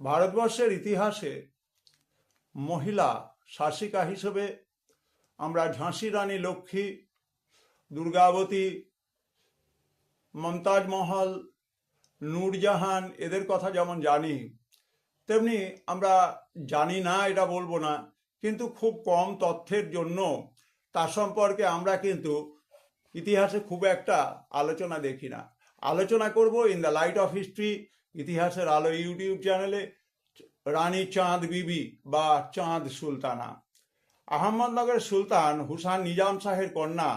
ভারতবর্ষের ইতিহাসে মহিলা শাসিকা হিসেবে আমরা ঝাঁসি রানী লক্ষ্মী, দুর্গাবতী, মমতাজ মহল, নূরজাহান এদের কথা যেমন জানি, তেমনি আমরা জানি না এটা বলবো না, কিন্তু খুব কম তথ্যের জন্য তার সম্পর্কে আমরা কিন্তু ইতিহাসে খুব একটা আলোচনা দেখি না। আলোচনা করব in the light off history, ইতিহাসের আলো ইউটিউব চ্যানেলে, রানী চাঁদ বিবি বা চাঁদ সুলতানা। আহমদনগরের সুলতান হুসান নিজাম শাহের কন্যা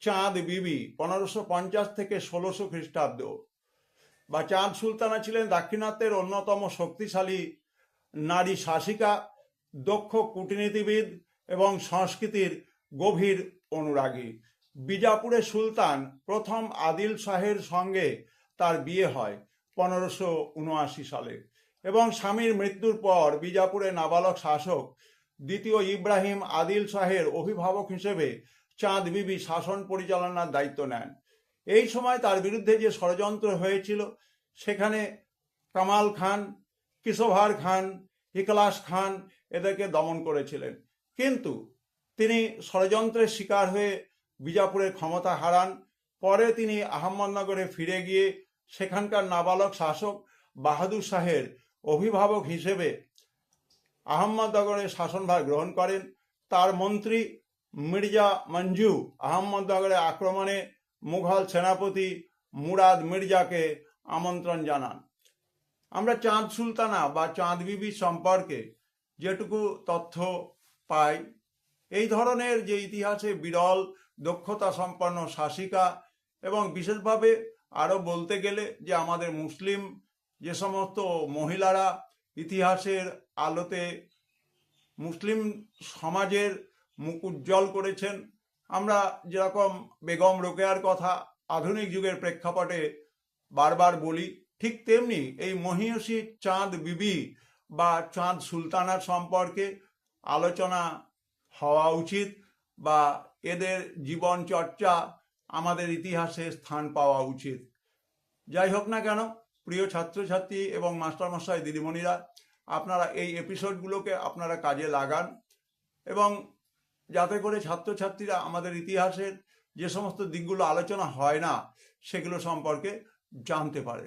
চাঁদ বিবি 1550 থেকে 1600 খ্রিস্টাব্দ বা চাঁদ সুলতানা ছিলেন দাক্ষিণাত্যের অন্যতম শক্তিশালী নারী শাসিকা, দক্ষ কূটনীতিবিদ এবং সংস্কৃতির গভীর অনুরাগী। বিজাপুরের সুলতান প্রথম আদিল শাহের সঙ্গে তার বিয়ে হয় 1579 সালে এবং স্বামীর মৃত্যুর পর বিজাপুরের নাবালক শাসক দ্বিতীয় ইব্রাহিম আদিল শাহের অভিভাবক হিসেবে চাঁদ বিবি শাসন পরিচালনার দায়িত্ব নেন। এই সময় তার বিরুদ্ধে যে ষড়যন্ত্র হয়েছিল সেখানে কামাল খান, কিশোভার খান, ইকলাস খান এদেরকে দমন করেছিলেন, কিন্তু তিনি ষড়যন্ত্রের শিকার হয়ে বিজাপুরের ক্ষমতা হারান। পরে তিনি আহমদনগরে ফিরে গিয়ে সেখানকার নাবালক শাসক বাহাদুর শাহের অভিভাবক হিসেবে আহমদনগরের শাসনভার গ্রহণ করেন। তার মন্ত্রী মির্জা মঞ্জু আহমদনগরের আক্রমণে মুঘল সেনাপতি মুরাদ মির্জাকে আমন্ত্রণ জানান। আমরা চাঁদ সুলতানা বা চাঁদ বিবি সম্পর্কে যেটুকু তথ্য পাই, এই ধরনের যে ইতিহাসে বিরল দক্ষতা সম্পন্ন শাসিকা, এবং বিশেষভাবে আরও বলতে গেলে যে আমাদের মুসলিম যে সমস্ত মহিলারা ইতিহাসের আলোতে মুসলিম সমাজের মুখ উজ্জ্বল করেছেন, আমরা যেরকম বেগম রোকেয়ার কথা আধুনিক যুগের প্রেক্ষাপটে বারবার বলি, ঠিক তেমনি এই মহিয়সী চাঁদ বিবি বা চাঁদ সুলতানার সম্পর্কে আলোচনা হওয়া উচিত বা এদের জীবন চর্চা আমাদের ইতিহাসে স্থান পাওয়া উচিত। যাই হোক না কেন, প্রিয় ছাত্রছাত্রী এবং মাস্টারমশাই, দিদিমণিরা, আপনারা এই এপিসোডগুলোকে আপনারা কাজে লাগান এবং যাতে করে ছাত্রছাত্রীরা আমাদের ইতিহাসের যে সমস্ত দিকগুলো আলোচনা হয় না সেগুলো সম্পর্কে জানতে পারে।